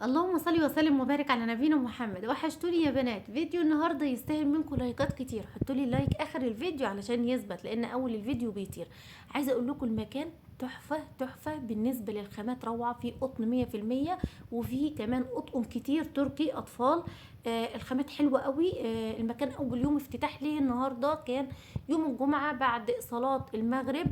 اللهم صل وسلم وبارك على نبينا محمد. وحشتوني يا بنات. فيديو النهارده يستاهل منكم لايكات كتير. حطوا لي لايك اخر الفيديو علشان يثبت، لان اول الفيديو بيطير. عايزه اقول لكم المكان تحفه تحفه بالنسبه للخامات، روعه. في قطن 100%، وفي كمان قطن كتير تركي اطفال. الخامات حلوه قوي. المكان اول يوم افتتاح ليه النهارده كان يوم الجمعه بعد صلاه المغرب.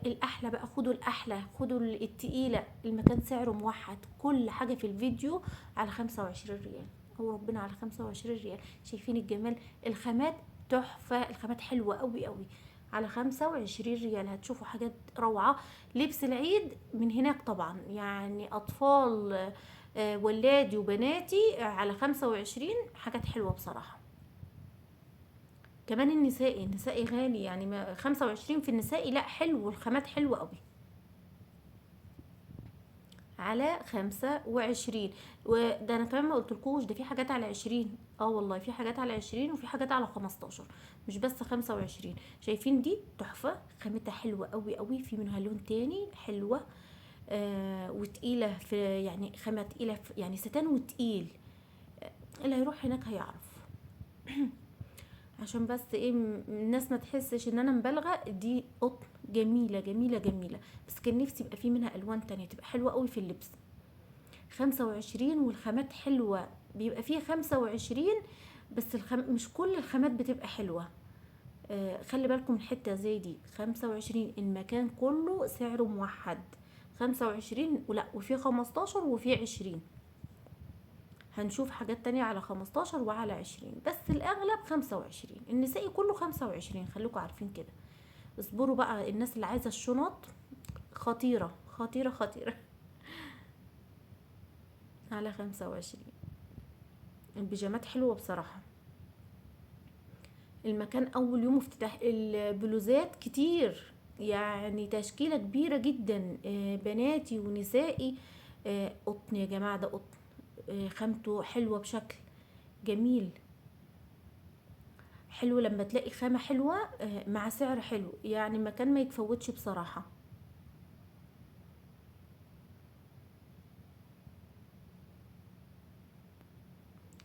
الاحلى بقى، خدوا الاحلى، خدوا التقيله. المكان سعره موحد، كل حاجه في الفيديو على 25 ريال. هو ربنا على 25 ريال. شايفين الجمال؟ الخامات تحفه، الخامات حلوه قوي قوي. على 25 ريال هتشوفوا حاجات روعه. لبس العيد من هناك طبعا، يعني اطفال، ولادي وبناتي، على 25 حاجات حلوه بصراحه. كمان النسائي غالي، يعني 25 في النسائي لا حلو، الخامات حلوة قوي. على 25. وده انا كمان ما قلتلكوش، ده في حاجات على 20. اه والله في حاجات على 20 وفي حاجات على 15، مش بس 25. شايفين دي تحفة، خامتها حلوة قوي قوي. في منها لون تاني حلوة. وتقيلة، في يعني خامة تقيلة، يعني ستان وتقيل. اللي هيروح هناك هيعرف. عشان بس ايه الناس ما تحسش ان انا مبالغه. دي قطن جميله جميله جميله، بس كان نفسي يبقى في منها الوان تانية تبقى حلوه قوي في اللبس. 25 والخامات حلوه. بيبقى فيه 25، بس مش كل الخامات بتبقى حلوه. خلي بالكم من حته زي دي. 25 المكان كله سعره موحد. 25 ولا، وفي 15 وفي 20. هنشوف حاجات تانية على 15 وعلى 20، بس الأغلب 25. النسائي كله 25، خليكم عارفين كده. اصبروا بقى الناس اللي عايزة الشنط. خطيرة خطيرة خطيرة. على 25. البيجامات حلوة بصراحة. المكان أول يوم افتتاح. البلوزات كتير، يعني تشكيلة كبيرة جدا، بناتي ونسائي. قطن يا جماعة، ده قطن. خامته حلوة بشكل جميل. حلو لما تلاقي خامة حلوة مع سعر حلو، يعني مكان ما يتفوتش بصراحة.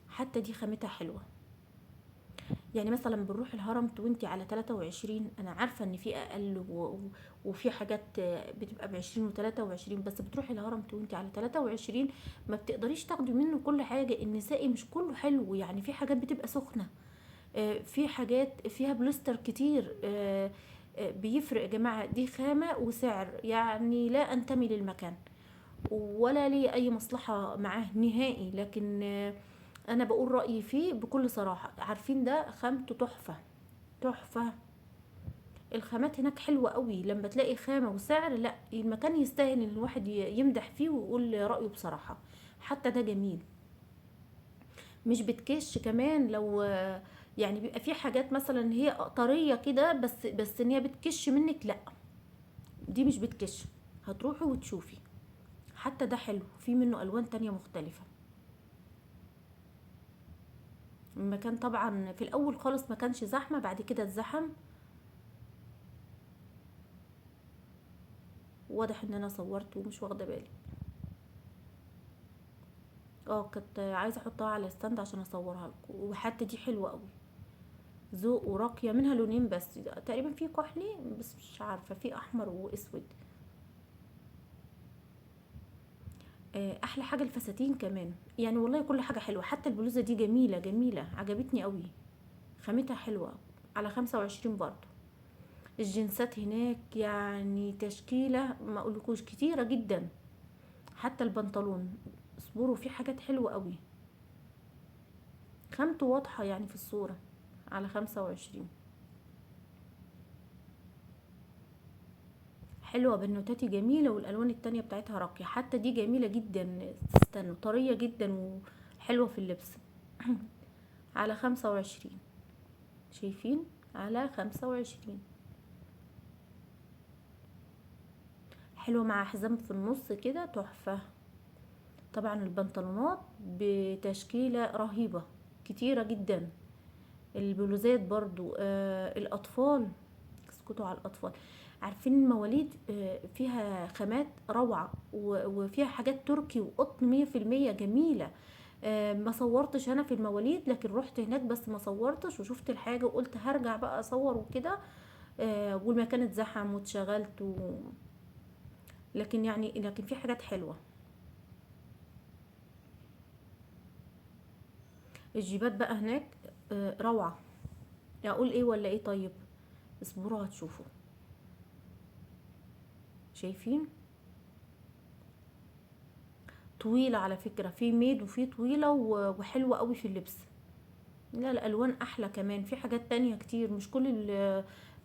حتى دي خامتها حلوة. يعني مثلا بنروح الهرم توينتي على 23. انا عارفة ان في اقل وفي حاجات بتبقى ب20 و23، بس بتروحي الهرم توينتي على 23 ما بتقدريش تاخدي منه كل حاجة. النسائي مش كله حلو، يعني في حاجات بتبقى سخنة. في حاجات فيها بلوستر كتير. بيفرق يا جماعة. دي خامة وسعر، يعني لا انتمي للمكان ولا لي اي مصلحة معاه نهائي، لكن انا بقول رأيي فيه بكل صراحة. عارفين ده خامته تحفة تحفة. الخامات هناك حلوة قوي. لما تلاقي خامة وسعر، لا المكان يستاهل ان الواحد يمدح فيه ويقول رأيه بصراحة. حتى ده جميل. مش بتكش كمان. لو يعني بيبقى في حاجات مثلا هي طرية كده، بس ان هي بتكش منك، لا دي مش بتكش. هتروحي وتشوفي. حتى ده حلو، في منه الوان تانية مختلفة. المكان طبعا في الاول خالص ما كانش زحمة، بعد كده اتزحم. واضح ان انا صورت ومش واخدة بالي. اه كنت عايزة احطها على ستاند عشان اصورها لكم. وحتى دي حلوة قوي، ذوق وراقية. منها لونين بس تقريبا، في كحلي بس مش عارفة، في احمر واسود. احلى حاجة الفساتين كمان، يعني والله كل حاجة حلوة. حتى البلوزة دي جميلة جميلة، عجبتني قوي. خامتها حلوة. على 25 برضو. الجنسات هناك يعني تشكيلة ما اقولكوش كتيرة جدا. حتى البنطلون، اصبروا في حاجات حلوة قوي. خامته واضحة يعني في الصورة. على 25. حلوة بنوتاتي جميلة، والالوان التانية بتاعتها راقية. حتى دي جميلة جدا. استنوا، طرية جدا وحلوة في اللبس. على 25. شايفين؟ على 25. حلوة مع حزام في النص كده، تحفة. طبعا البنطلونات بتشكيلة رهيبة، كتيرة جدا. البلوزات برضو. الأطفال، اسكتوا على الأطفال. عارفين المواليد فيها خامات روعة، وفيها حاجات تركي وقطن 100% جميلة. ما صورتش انا في المواليد، لكن رحت هناك بس ما صورتش، وشفت الحاجة وقلت هرجع بقى اصور وكده. والمكان اتزحم واتشغلت لكن يعني لكن في حاجات حلوة. الجيبات بقى هناك روعة. اقول ايه ولا ايه؟ طيب اصبروا هتشوفوا. شايفين؟ طويلة على فكرة، في ميد وفي طويلة وحلوة قوي في اللبس. لا الالوان احلى كمان، في حاجات تانية كتير، مش كل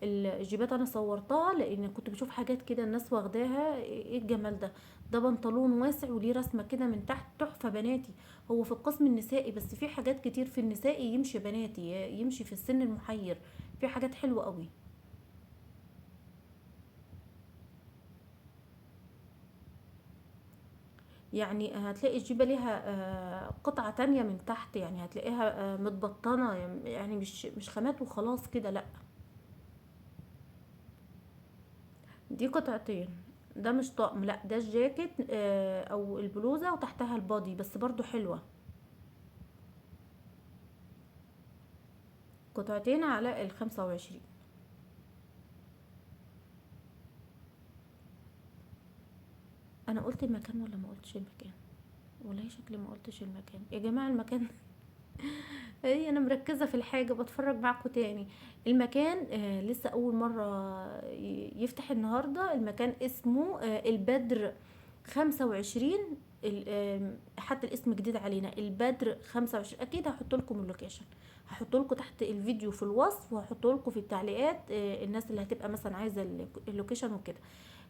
الجيبات انا صورتها، لان كنت بشوف حاجات كده الناس واخداها، ايه الجمال ده. ده بنطلون واسع وليه رسمة كده من تحت، تحفة بناتي. هو في القسم النسائي، بس في حاجات كتير في النسائي يمشي بناتي، يمشي في السن المحير، في حاجات حلوة قوي. يعني هتلاقي الجيبة ليها قطعة تانية من تحت، يعني هتلاقيها متبطنة، يعني مش خامات وخلاص كده، لا. دي قطعتين. ده مش طقم، لا ده الجاكيت او البلوزة وتحتها البادي، بس برضو حلوة. قطعتين على ال25. انا قلت المكان ولا ما قلتش المكان؟ والله شكلي ما قلتش المكان يا جماعة، المكان. اي انا مركزة في الحاجة، بتفرج معاكم تاني. المكان لسه اول مرة يفتح النهاردة. المكان اسمه البدر 25. حتى الاسم جديد علينا، البدر 25. اكيد هحط لكم اللوكيشن، هحط لكم تحت الفيديو في الوصف، وهحط لكم في التعليقات الناس اللي هتبقى مثلا عايزة اللوكيشن وكده.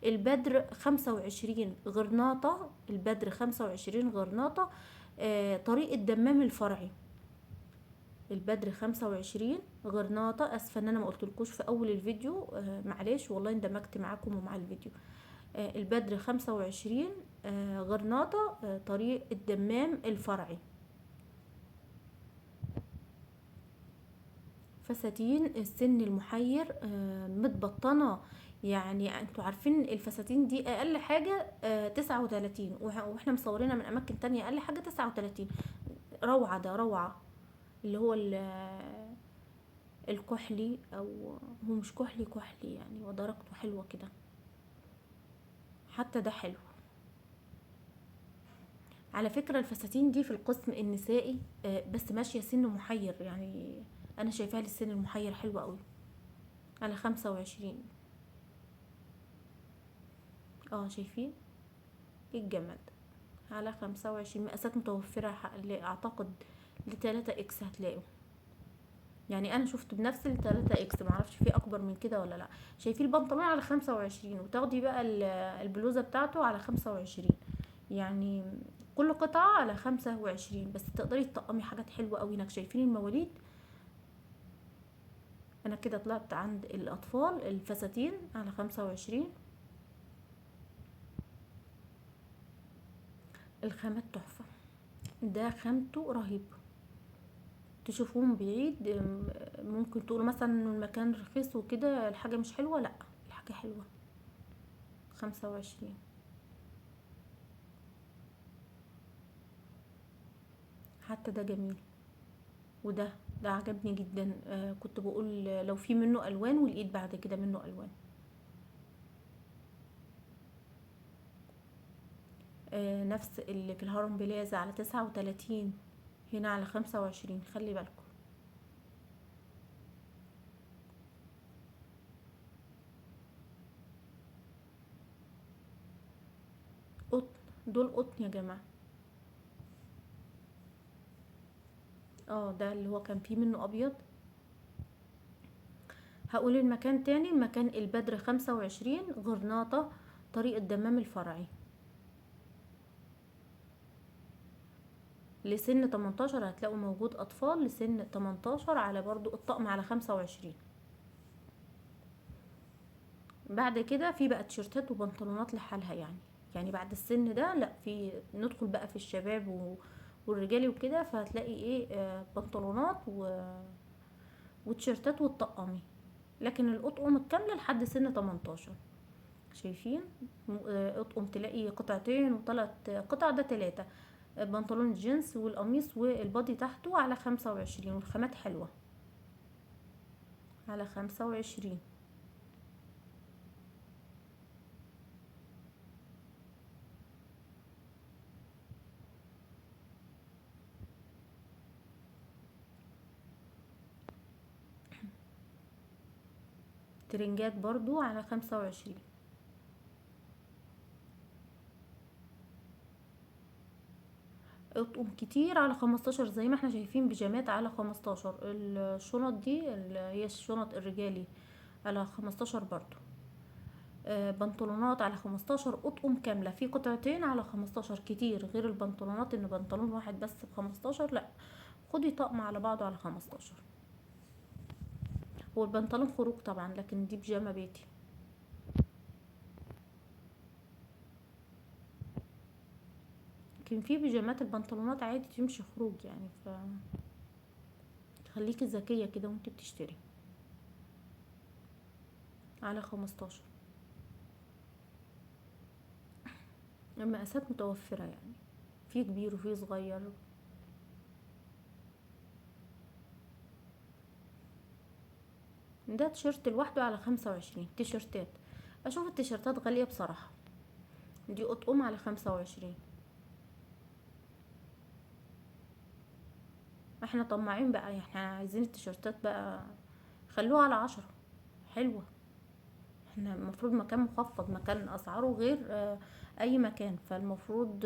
البدر 25 غرناطة، البدر 25 غرناطة، طريق الدمام الفرعي. البدر 25 غرناطة. اسفة ان انا ما قلتلكوش في اول الفيديو، معلش والله اندمجت معاكم ومع الفيديو. البدر 25 غرناطة، طريق الدمام الفرعي. فساتين السن المحير متبطنة. يعني انتوا عارفين الفساتين دي اقل حاجة 39، واحنا مصورينها من اماكن تانية اقل حاجة 39. روعة، ده روعة. اللي هو الكحلي، او هو مش كحلي كحلي يعني، ودرجته حلوة كده. حتى ده حلو. على فكرة الفساتين دي في القسم النسائي بس ماشية سن محير يعني. انا شايفاها للسن المحير حلوة قوي. على 25. اه شايفين؟ ايه الجمال ده. على 25 مقاسات متوفرة، اعتقد ل3 اكس هتلاقوا. يعني انا شفت بنفس ال3 اكس، معرفش في اكبر من كده ولا لا. شايفين البنطلون على 25، وتاخدي بقى البلوزة بتاعته على 25. يعني كل قطعة على 25، بس تقدري تطقمي حاجات حلوة قوي هناك. شايفين المواليد؟ انا كده طلعت عند الاطفال. الفساتين على 25. الخامات تحفة، ده خامته رهيبة. تشوفوه من بعيد ممكن تقولوا مثلا انه المكان رخيص وكده، الحاجة مش حلوة، لا الحاجة حلوة. 25. حتى ده جميل. وده عجبني جدا. كنت بقول لو في منه الوان، ولقيت بعد كده منه الوان. نفس اللي في الهرم بلازا على 39، هنا على 25. خلي بالكم. قطن. دول قطن يا جماعة. اه ده اللي هو كان فيه منه ابيض. هقول المكان تاني. مكان البدر 25 غرناطة، طريق الدمام الفرعي. لسن 18 هتلاقوا موجود اطفال لسن 18، على برضو الطقم على 25. بعد كده في بقى تيشيرتات وبنطلونات لحالها يعني. يعني بعد السن ده لا، في ندخل بقى في الشباب والرجالي وكده، فهتلاقي ايه بنطلونات وتيشيرتات وتطقمي. لكن الاطقم الكامله لحد سن 18. شايفين؟ اطقم تلاقي قطعتين وثلاث قطع، ده تلاتة. بنطلون الجينز والقميص والبادي تحته على 25، والخامات حلوة على 25. ترنجات برضو على 25. اطقم كتير على 15، زي ما احنا شايفين بيجامات على 15. الشنط دي اللي هي الشنط الرجالي على 15 برضو. بنطلونات على 15، اطقم كاملة في قطعتين على 15 كتير، غير البنطلونات ان بنطلون واحد بس ب15، لا خدي طقم على بعضه على 15. هو البنطلون خروج طبعا، لكن دي بيجامة بيتي. لكن في بيجامات البنطلونات عادي تمشي خروج يعني، خليكي ذكية كده وانت بتشتري. على 15. المقاسات متوفرة يعني، في كبير وفي صغير. ده تيشيرت لوحده على 25. تيشيرتات، اشوف التيشيرتات غالية بصراحة. دي اطقم على 25. احنا طماعين بقى، احنا عايزين التيشيرتات بقى خلوها على 10. حلوة. احنا المفروض مكان مخفض، مكان اسعاره غير اي مكان، فالمفروض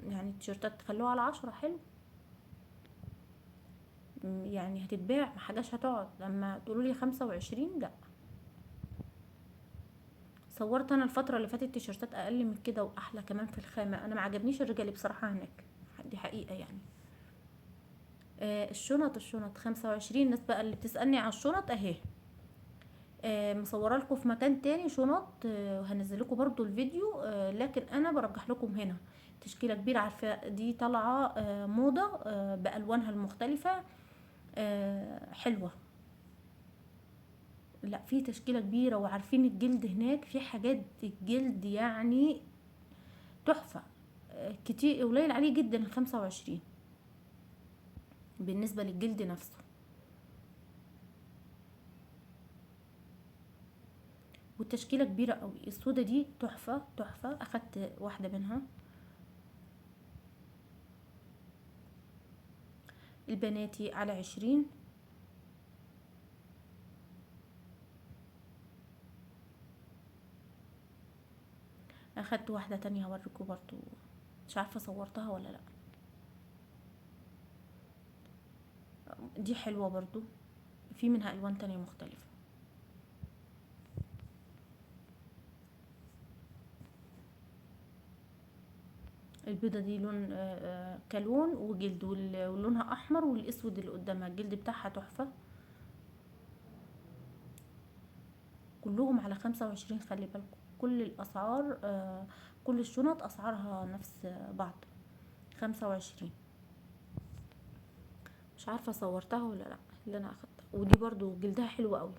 يعني التيشيرتات تخلوها على 10. حلو. يعني هتتباع، محاجاش هتقعد لما تقولوا لي 25. لا. صورت انا الفترة اللي فاتت تيشيرتات اقل من كده واحلى كمان في الخامة. انا ما عجبنيش الرجالي بصراحة هناك، دي حقيقة يعني. الشنط 25. الناس بقى اللي بتسألني على الشنط اهي. مصوره لكم في مكان تاني شنط، وهنزل لكم برضو الفيديو. لكن انا برجح لكم هنا تشكيله كبيره، عارفه دي طالعه موضه بالوانها المختلفه. حلوه. لا، في تشكيله كبيره، وعارفين الجلد هناك في حاجات الجلد يعني تحفه. كتير قليل عليه جدا ال25 بالنسبه للجلد نفسه. والتشكيله كبيره قوي. السودا دي تحفه تحفه، اخدت واحده منها. البناتي على 20. اخدت واحدة تانية هوريكم برضو، مش عارفة صورتها ولا لا. دي حلوة برضو، في منها الوان تانية مختلفة. البيضة دي لون كلون وجلد، ولونها احمر، والاسود اللي قدامها الجلد بتاعها تحفة. كلهم على 25. خلي بالكم كل الاسعار كل الشنط اسعارها نفس بعض. 25. مش عارفة صورتها ولا لا اللي انا اخدتها. ودي برضو جلدها حلو قوي.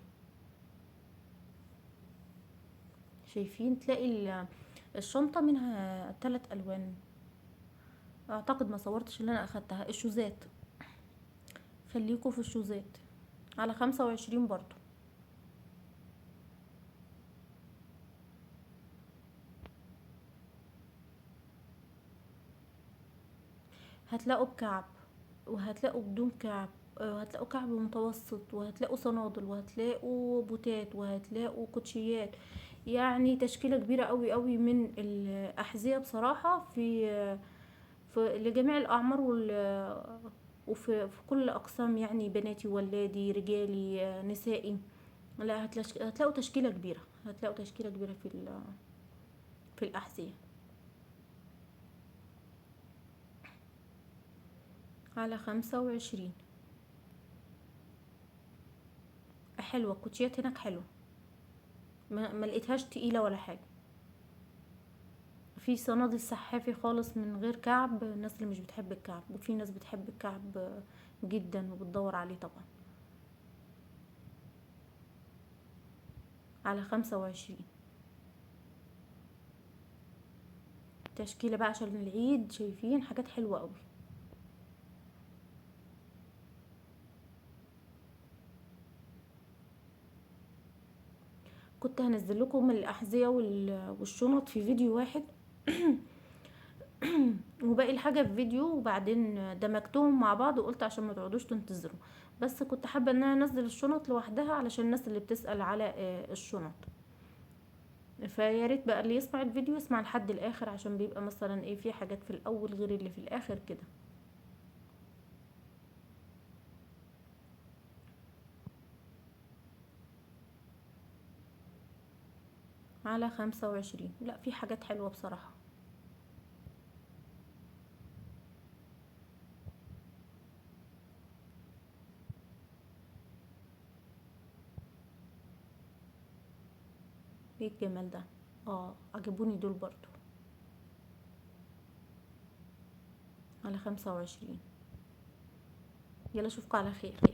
شايفين؟ تلاقي الشنطة منها 3 الوان. اعتقد ما صورتش اللي انا اخدتها. الشوزات، خليكوا في الشوزات على 25 برضو. هتلاقوا بكعب، وهتلاقوا بدون كعب، وهتلاقوا كعب متوسط، وهتلاقوا صنادل، وهتلاقوا بوتات، وهتلاقوا كوتشيات. يعني تشكيلة كبيرة قوي قوي من الأحذية بصراحة، في لجميع الأعمار وفي كل أقسام يعني، بناتي ولادي رجالي نسائي. لا، هتلاقوا تشكيلة كبيرة. هتلاقوا تشكيلة كبيرة في الأحذية على 25. حلوة الكوتشيات هناك، حلوة. ما لقيتهاش تقيلة ولا حاجة. في صنادل سحافي خالص من غير كعب، الناس اللي مش بتحب الكعب، وفي ناس بتحب الكعب جدا وبتدور عليه طبعا. على 25. تشكيلة بقى عشان العيد، شايفين حاجات حلوة قوي. كنت هنزل لكم الأحذية والشنط في فيديو واحد وباقي الحاجة في فيديو، وبعدين دمجتهم مع بعض وقلت عشان ما تقعدوش تنتظروا. بس كنت حابة ان انا انزل الشنط لوحدها علشان الناس اللي بتسأل على الشنط. فيا ريت بقى اللي يسمع الفيديو يسمع لحد الاخر، عشان بيبقى مثلا ايه في حاجات في الاول غير اللي في الاخر كده. على 25. لا في حاجات حلوة بصراحة. ايه الجمال ده. اه عجبوني دول برضو. على 25. يلا اشوفكم على خير.